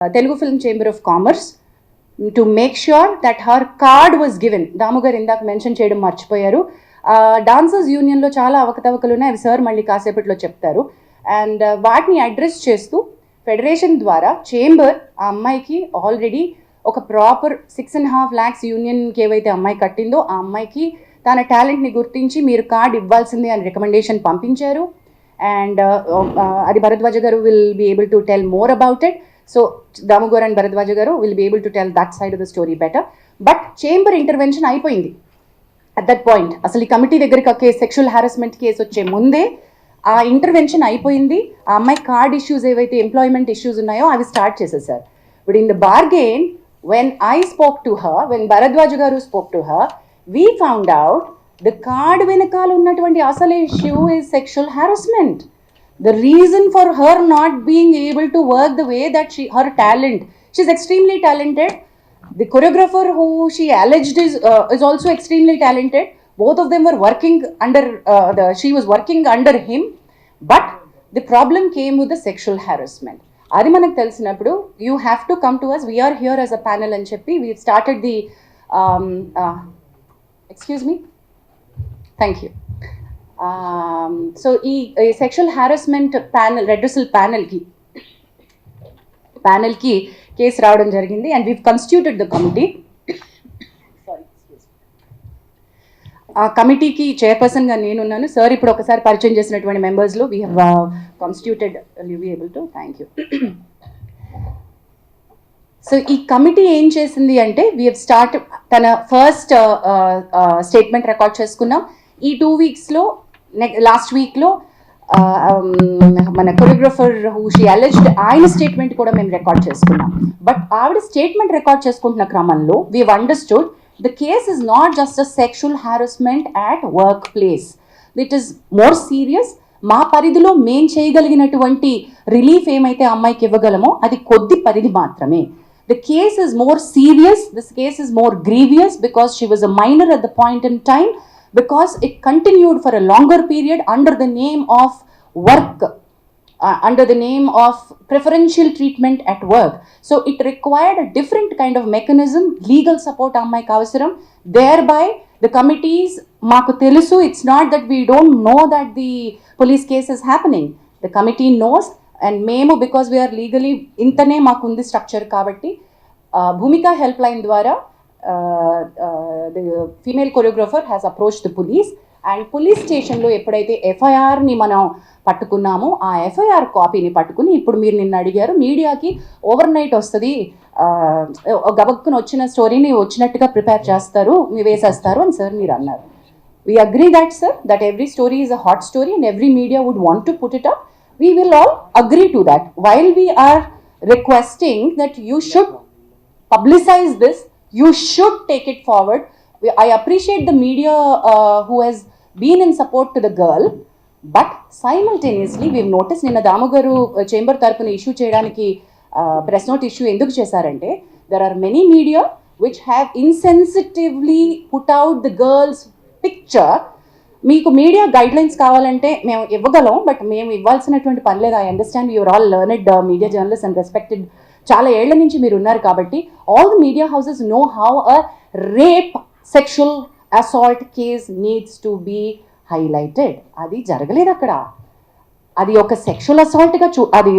Telugu Film Chamber of Commerce to make sure that her card was given. Damu garu indak mention cheyadam marchipoyaru. Dancers Union lo chaala avakatavakalu unnai, avi sir malli kaasepatlo cheptaru. And vaatni address chestu federation ద్వారా chamber ఆ అమ్మాయికి already ఒక proper 6.5 lakhs యూనియన్కి ఏవైతే అమ్మాయి కట్టిందో ఆ అమ్మాయికి తన టాలెంట్ని గుర్తించి మీరు కార్డ్ ఇవ్వాల్సిందే అని రికమెండేషన్ పంపించారు. అండ్ అది Bharadwaj garu will be able to tell more about it. So Damu garu and Bharadwaj garu will be able to tell that side of the story better. But chamber intervention అయిపోయింది అట్ దట్ పాయింట్. అసలు ఈ కమిటీ దగ్గరికి sexual harassment case వచ్చే ముందే ఆ intervention అయిపోయింది. ఆ అమ్మాయి కార్డ్ ఇష్యూస్ ఏవైతే ఎంప్లాయ్మెంట్ ఇష్యూస్ ఉన్నాయో అవి స్టార్ట్ చేసేసారు. But in the bargain when I spoke to her, when Bharadwaj garu spoke to her, we found out the card వెనకాల ఉన్నటువంటి అసలు issue is sexual harassment. The reason for her not being able to work the way that her talent, she's extremely talented. The choreographer who she alleged is also extremely talented. Both of them were working under she was working under him, but the problem came with the sexual harassment. Adi manaku telesinappudu you have to come to us, we are here as a panel and cheppi we started the excuse me, thank you. So ఈ sexual harassment panel redressal ప్యానల్కి case రావడం జరిగింది. And we've constituted the committee. ఆ కమిటీకి చైర్పర్సన్గా నేనున్నాను. Sir ఇప్పుడు ఒకసారి పరిచయం చేసినటువంటి మెంబర్స్లో we have constituted, you be able to, thank you. So ఈ కమిటీ ఏం చేసింది అంటే వీ హ్యావ్ స్టార్ట్ తన ఫస్ట్ స్టేట్మెంట్ రికార్డ్ చేసుకున్నాం. ఈ 2 weeksలో లాస్ట్ వీక్లో మన కొరియోగ్రఫర్ హూ షీ అలెజ్డ్ ఆయన స్టేట్మెంట్ కూడా మేము రికార్డ్ చేసుకున్నాం. బట్ ఆవిడ స్టేట్మెంట్ రికార్డ్ చేసుకుంటున్న క్రమంలో we have understood the case is not just a sexual harassment at work place, it is more serious. మా పరిధిలో మేం చేయగలిగినటువంటి రిలీఫ్ ఏమైతే అమ్మాయికి ఇవ్వగలమో అది కొద్ది పరిధి మాత్రమే. The case is more serious, this case is more grievous because she was a minor at the point in time, because it continued for a longer period under the name of work, under the name of preferential treatment at work. So it required a different kind of mechanism, legal support ammayiki avasaram. Thereby the committees maaku telusu, it's not that we don't know that the police case is happening. The committee knows, and memo because we are legally intane maaku undi structure kabatti Bhumika helpline ద్వారా the female choreographer has approached the police, and police స్టేషన్లో ఎప్పుడైతే ఎఫ్ఐఆర్ని మనం పట్టుకున్నామో ఆ FIR కాపీని పట్టుకుని ఇప్పుడు మీరు నిన్న అడిగారు మీడియాకి ఓవర్ నైట్ వస్తుంది, గబక్కున వచ్చిన స్టోరీని వచ్చినట్టుగా ప్రిపేర్ చేస్తారు, వేసేస్తారు అని సార్ మీరు అన్నారు. We agree that, sir, that every story is a hot story and every media would want to put it up. We will all agree to that. While we are requesting that you should publicize this, you should take it forward. I appreciate the media who has been in support to the girl, but simultaneously we've noticed నిన్న దాము గారు chamber తరపున issue చేయడానికి press note issue ఎందుకు చేశారంటే there are many media which have insensitively put out the girl's picture. మీకు media guidelines కావాలంటే మేము ఇవ్వగలం, బట్ మేము ఇవ్వాల్సినటువంటి పని లేదు. I understand you're all learned media journalist and respected, చాలా ఏళ్ల నుంచి మీరు ఉన్నారు కాబట్టి all the media houses know how a rape sexual assault case needs to be highlighted. అది జరగలేదు అక్కడ. అది ఒక సెక్షువల్ అసాల్ట్గా అది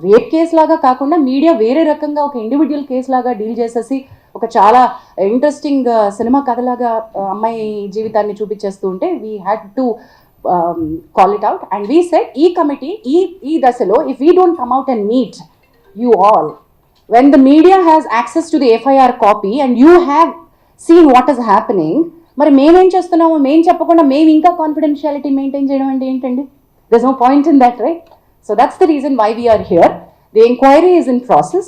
రేప్ కేసు లాగా కాకుండా మీడియా వేరే రకంగా ఒక ఇండివిజువల్ కేసు లాగా డీల్ చేసేసి ఒక చాలా ఇంట్రెస్టింగ్ సినిమా కథలాగా అమ్మాయి జీవితాన్ని చూపించేస్తూ ఉంటే we had to call it out. And we said ఈ కమిటీ ఈ దశలో if we don't come out and meet you all, when the media has access to the FIR copy and you have seen what is happening, మరి మేమేం చేస్తున్నామో మేము చెప్పకుండా మేము ఇంకా కాన్ఫిడెన్షియాలిటీ మెయింటైన్ చేయడం అంటే ఏంటండి? there's no point in that, right? So that's the reason why we are here. The inquiry is in process.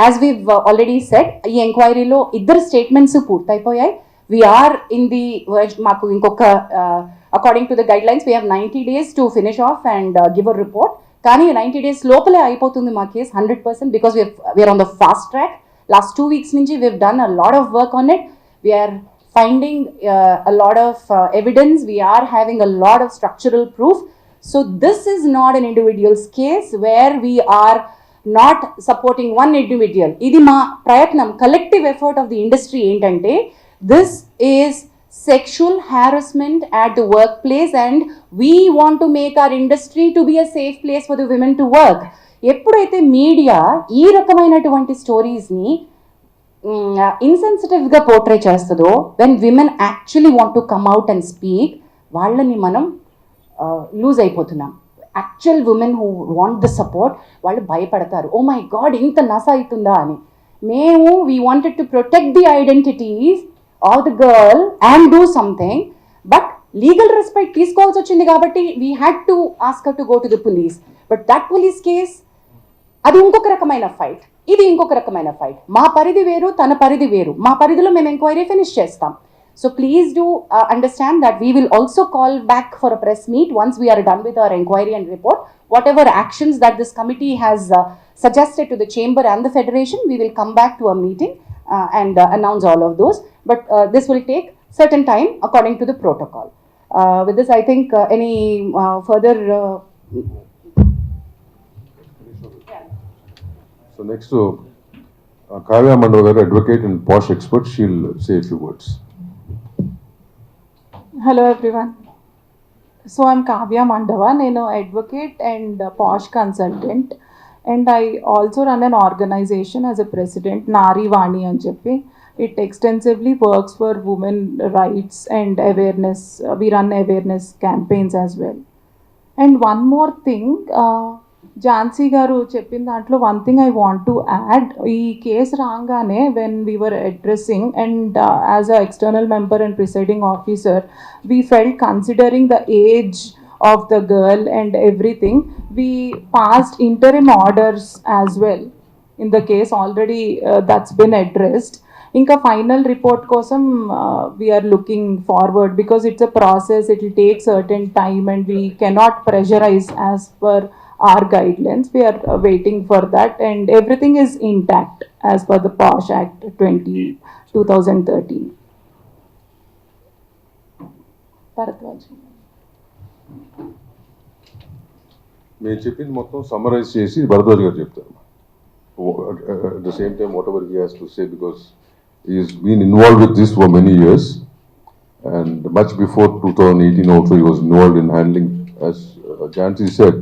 As we've already said, ఈ ఎంక్వైరీలో ఇద్దరు statements పూర్తయిపోయాయి. we are in the మాకు ఇంకొక according to the guidelines we have 90 days to finish off and give a report. కానీ 90 days లోపలే అయిపోతుంది మా case 100%, because we are on the fast track. Last 2 weeks నుంచి we've done a lot of work on it. We are finding a lot of evidence, we are having a lot of structural proof. So this is not an individuals case where we are not supporting one individual. ఇది మా ప్రయత్నం, collective effort of the industry ఏంటంటే this is sexual harassment at the workplace and we want to make our industry to be a safe place for the women to work. ఎప్పుడైతే media ఈ రకమైనటువంటి స్టోరీస్ని ఇన్సెన్సిటివ్గా portray చేస్తుందో, when women actually want to come out and speak, వాళ్ళని మనం loose అయిపోతున్నాం. Actual women who want the support వాళ్ళు భయపడతారు, oh my God ఇంత నస అవుతుందా అని. మేము we wanted to protect the identities of the girl and do something, but legal respect తీసుకోవాల్సి వచ్చింది కాబట్టి we had to ask her to go to the police. But that police case అది ఇంకొక రకమైన ఫైట్, ఇది ఇంకొక రకమైన ఫైట్. మా పరిధి వేరు, తన పరిధి వేరు. మా పరిధిలో మేము ఎంక్వైరీ ఫినిష్ చేస్తాం. So please do understand that we will also call back for a press meet once we are done with our inquiry and report. Whatever actions that this committee has suggested to the chamber and the federation, we will come back to a meeting and announce all of those. But this will take certain time according to the protocol. With this, I think any further... So next, Kavya Mandava, advocate and posh expert, she'll say a few words. Hello everyone. So I'm Kavya Mandava. I'm an advocate and posh consultant, and I also run an organization as a president, Nari Vani and Cheppi. It extensively works for women rights and awareness. We run awareness campaigns as well. And one more thing, Jhansi garu cheppin dantlo one thing I want to add. Ee case rangane when we were addressing, and as a external member and presiding officer, we felt considering the age of the girl and everything, we passed interim orders as well in the case. Already that's been addressed. Inka final report kosam we are looking forward, because it's a process, it will take certain time and we cannot pressurize as per our guidelines. We are waiting for that, and everything is intact as per the POSH Act 2013. Bharatwaj. మేము చెప్పింది మొత్తం summarise చేసి భరద్వాజ్ గారు చెప్తారు. At the same time, whatever he has to say, because he has been involved with this for many years, and much before 2018 also he was involved in handling, as Jhansi said,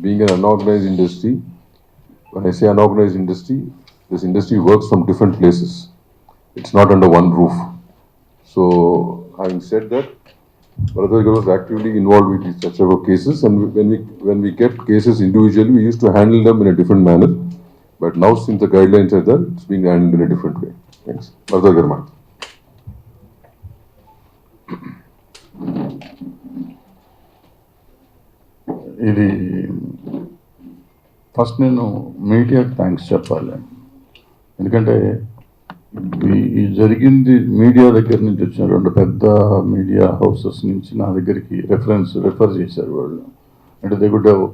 being an unorganized industry. When I say unorganized industry, this industry works from different places. It's not under one roof. So, having said that, Bharatwaj was actively involved with such of cases, and when we get cases individually, we used to handle them in a different manner. But now, since the guidelines are there, it's being handled in a different way. Thanks. Bharatwaj Garma. ఇది first నేను మీడియాకి thanks చెప్పాలి. ఎందుకంటే ఈ జరిగింది media దగ్గర నుంచి వచ్చిన 2 పెద్ద మీడియా హౌసెస్ నుంచి నా దగ్గరికి రెఫర్ చేశారు వాళ్ళు. అంటే they could have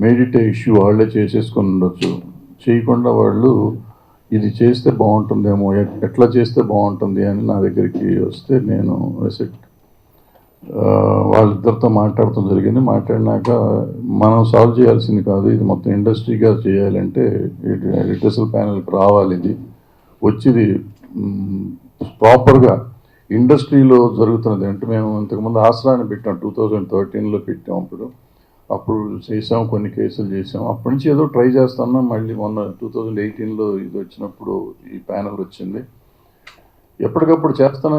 made it A issue, వాళ్ళే చేసేసుకొని ఉండొచ్చు. చేయకుండా వాళ్ళు ఇది చేస్తే బాగుంటుందేమో, ఎట్లా చేస్తే బాగుంటుంది అని నా దగ్గరికి వస్తే నేను వాళ్ళిద్దరితో మాట్లాడటం జరిగింది. మాట్లాడినాక మనం సాల్వ్ చేయాల్సింది కాదు, ఇది మొత్తం ఇండస్ట్రీగా చేయాలంటే లిటరసల్ ప్యానెల్కి రావాలి. ఇది వచ్చింది ప్రాపర్గా ఇండస్ట్రీలో జరుగుతున్నది. అంటే మేము ఇంతకుముందు ఆసరాన్ని పెట్టాం, 2013లో పెట్టాం. అప్పుడు చేసాం, కొన్ని కేసులు చేసాం. అప్పటి నుంచి ఏదో ట్రై చేస్తున్నాం. మళ్ళీ మొన్న 2018లో ఇది వచ్చినప్పుడు ఈ ప్యానెల్ వచ్చింది. ఎప్పటికప్పుడు చేస్తున్నాం.